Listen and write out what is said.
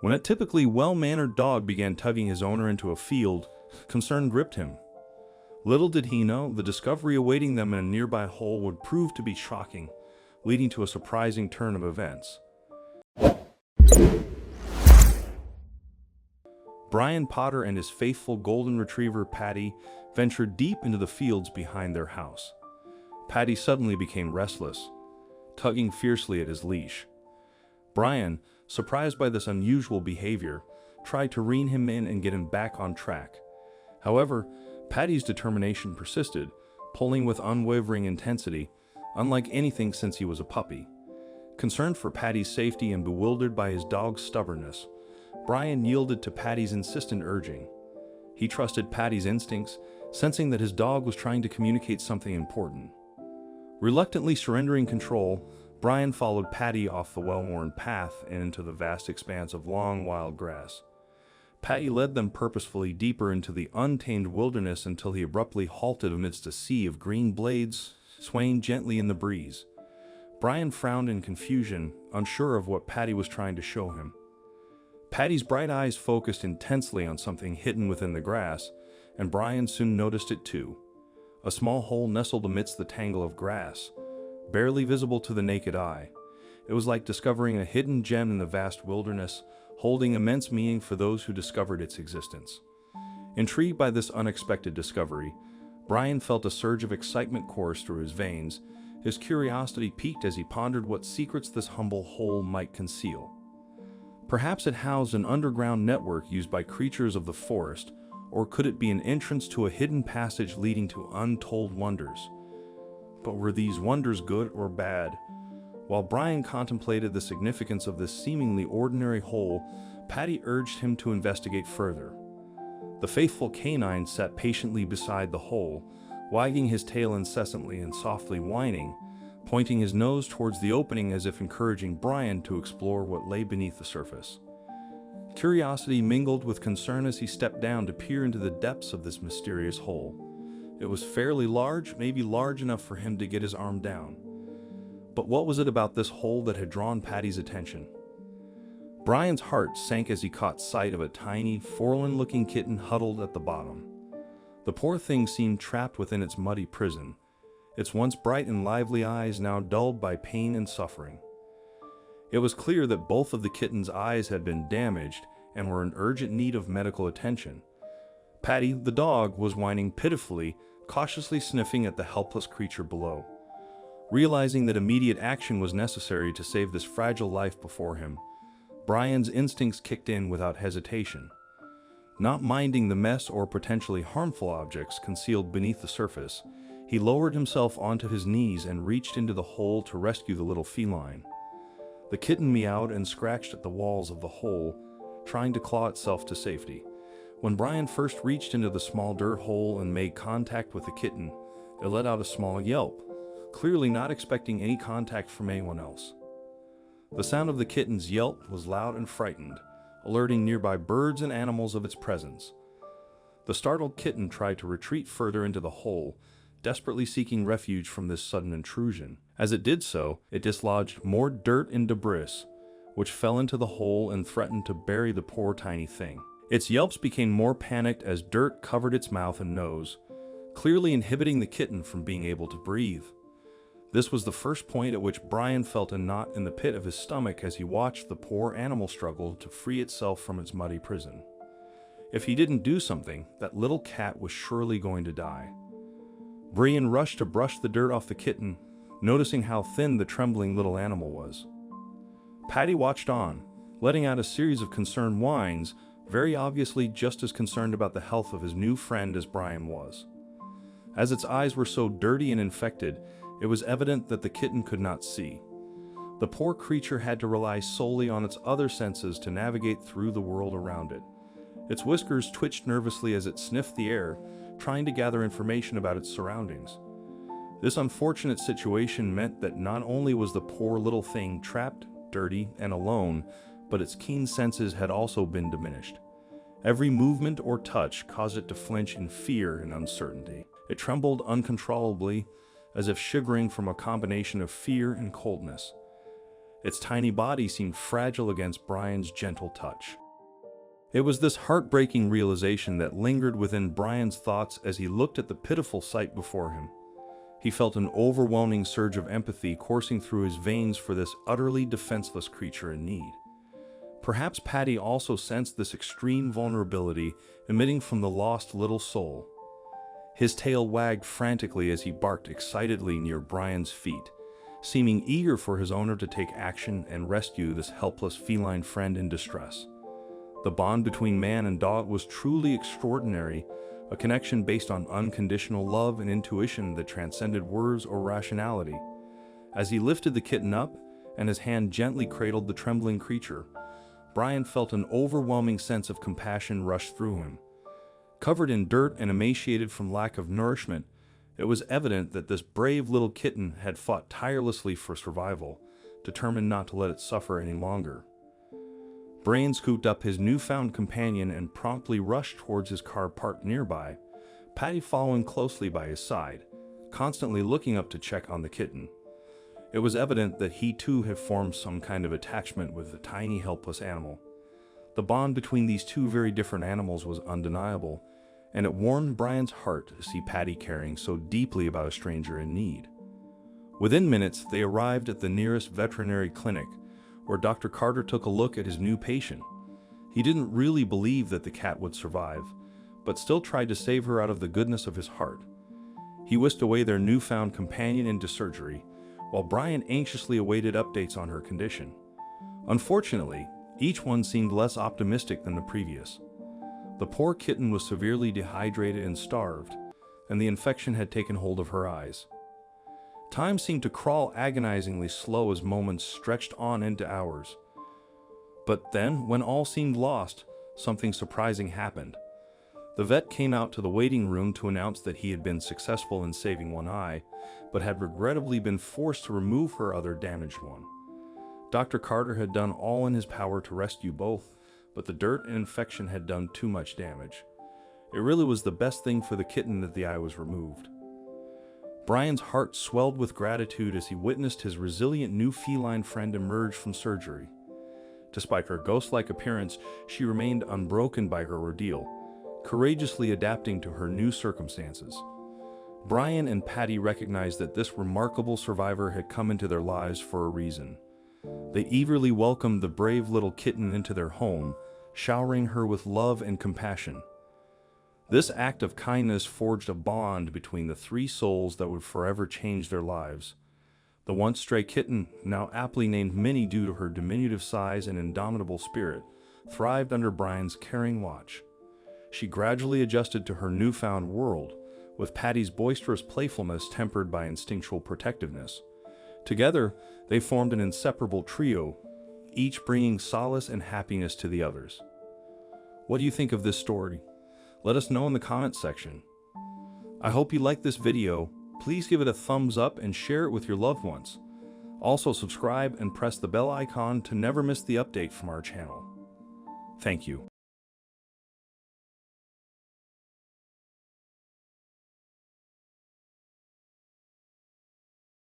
When a typically well-mannered dog began tugging his owner into a field, concern gripped him. Little did he know, the discovery awaiting them in a nearby hole would prove to be shocking, leading to a surprising turn of events. Brian Potter and his faithful golden retriever Patty ventured deep into the fields behind their house. Patty suddenly became restless, tugging fiercely at his leash. Brian, surprised by this unusual behavior, tried to rein him in and get him back on track. However, Patty's determination persisted, pulling with unwavering intensity, unlike anything since he was a puppy. Concerned for Patty's safety and bewildered by his dog's stubbornness, Brian yielded to Patty's insistent urging. He trusted Patty's instincts, sensing that his dog was trying to communicate something important. Reluctantly surrendering control, Brian followed Patty off the well-worn path and into the vast expanse of long, wild grass. Patty led them purposefully deeper into the untamed wilderness until he abruptly halted amidst a sea of green blades swaying gently in the breeze. Brian frowned in confusion, unsure of what Patty was trying to show him. Patty's bright eyes focused intensely on something hidden within the grass, and Brian soon noticed it too. A small hole nestled amidst the tangle of grass, barely visible to the naked eye. It was like discovering a hidden gem in the vast wilderness, holding immense meaning for those who discovered its existence. Intrigued by this unexpected discovery, Brian felt a surge of excitement course through his veins. His curiosity piqued as he pondered what secrets this humble hole might conceal. Perhaps it housed an underground network used by creatures of the forest, or could it be an entrance to a hidden passage leading to untold wonders? But were these wonders good or bad? While Brian contemplated the significance of this seemingly ordinary hole, Patty urged him to investigate further. The faithful canine sat patiently beside the hole, wagging his tail incessantly and softly whining, pointing his nose towards the opening as if encouraging Brian to explore what lay beneath the surface. Curiosity mingled with concern as he stepped down to peer into the depths of this mysterious hole. It was fairly large, maybe large enough for him to get his arm down. But what was it about this hole that had drawn Patty's attention? Brian's heart sank as he caught sight of a tiny, forlorn-looking kitten huddled at the bottom. The poor thing seemed trapped within its muddy prison, its once bright and lively eyes now dulled by pain and suffering. It was clear that both of the kitten's eyes had been damaged and were in urgent need of medical attention. Patty, the dog, was whining pitifully, cautiously sniffing at the helpless creature below. Realizing that immediate action was necessary to save this fragile life before him, Brian's instincts kicked in without hesitation. Not minding the mess or potentially harmful objects concealed beneath the surface, he lowered himself onto his knees and reached into the hole to rescue the little feline. The kitten meowed and scratched at the walls of the hole, trying to claw itself to safety. When Brian first reached into the small dirt hole and made contact with the kitten, it let out a small yelp, clearly not expecting any contact from anyone else. The sound of the kitten's yelp was loud and frightened, alerting nearby birds and animals of its presence. The startled kitten tried to retreat further into the hole, desperately seeking refuge from this sudden intrusion. As it did so, it dislodged more dirt and debris, which fell into the hole and threatened to bury the poor tiny thing. Its yelps became more panicked as dirt covered its mouth and nose, clearly inhibiting the kitten from being able to breathe. This was the first point at which Brian felt a knot in the pit of his stomach as he watched the poor animal struggle to free itself from its muddy prison. If he didn't do something, that little cat was surely going to die. Brian rushed to brush the dirt off the kitten, noticing how thin the trembling little animal was. Patty watched on, letting out a series of concerned whines, very obviously just as concerned about the health of his new friend as Brian was. As its eyes were so dirty and infected, it was evident that the kitten could not see. The poor creature had to rely solely on its other senses to navigate through the world around it. Its whiskers twitched nervously as it sniffed the air, trying to gather information about its surroundings. This unfortunate situation meant that not only was the poor little thing trapped, dirty, and alone, but its keen senses had also been diminished. Every movement or touch caused it to flinch in fear and uncertainty. It trembled uncontrollably, as if shivering from a combination of fear and coldness. Its tiny body seemed fragile against Brian's gentle touch. It was this heartbreaking realization that lingered within Brian's thoughts as he looked at the pitiful sight before him. He felt an overwhelming surge of empathy coursing through his veins for this utterly defenseless creature in need. Perhaps Patty also sensed this extreme vulnerability emitting from the lost little soul. His tail wagged frantically as he barked excitedly near Brian's feet, seeming eager for his owner to take action and rescue this helpless feline friend in distress. The bond between man and dog was truly extraordinary, a connection based on unconditional love and intuition that transcended words or rationality. As he lifted the kitten up and his hand gently cradled the trembling creature, Brian felt an overwhelming sense of compassion rush through him. Covered in dirt and emaciated from lack of nourishment, it was evident that this brave little kitten had fought tirelessly for survival, determined not to let it suffer any longer. Brian scooped up his newfound companion and promptly rushed towards his car parked nearby, Patty following closely by his side, constantly looking up to check on the kitten. It was evident that he too had formed some kind of attachment with the tiny, helpless animal. The bond between these two very different animals was undeniable, and it warmed Brian's heart to see Patty caring so deeply about a stranger in need. Within minutes, they arrived at the nearest veterinary clinic, where Dr. Carter took a look at his new patient. He didn't really believe that the cat would survive, but still tried to save her out of the goodness of his heart. He whisked away their newfound companion into surgery, while Brian anxiously awaited updates on her condition. Unfortunately, each one seemed less optimistic than the previous. The poor kitten was severely dehydrated and starved, and the infection had taken hold of her eyes. Time seemed to crawl agonizingly slow as moments stretched on into hours. But then, when all seemed lost, something surprising happened. The vet came out to the waiting room to announce that he had been successful in saving one eye, but had regrettably been forced to remove her other damaged one. Dr. Carter had done all in his power to rescue both, but the dirt and infection had done too much damage. It really was the best thing for the kitten that the eye was removed. Brian's heart swelled with gratitude as he witnessed his resilient new feline friend emerge from surgery. Despite her ghost-like appearance, she remained unbroken by her ordeal, courageously adapting to her new circumstances. Brian and Patty recognized that this remarkable survivor had come into their lives for a reason. They eagerly welcomed the brave little kitten into their home, showering her with love and compassion. This act of kindness forged a bond between the three souls that would forever change their lives. The once stray kitten, now aptly named Minnie due to her diminutive size and indomitable spirit, thrived under Brian's caring watch. She gradually adjusted to her newfound world, with Patty's boisterous playfulness tempered by instinctual protectiveness. Together, they formed an inseparable trio, each bringing solace and happiness to the others. What do you think of this story? Let us know in the comments section. I hope you liked this video. Please give it a thumbs up and share it with your loved ones. Also subscribe and press the bell icon to never miss the update from our channel. Thank you.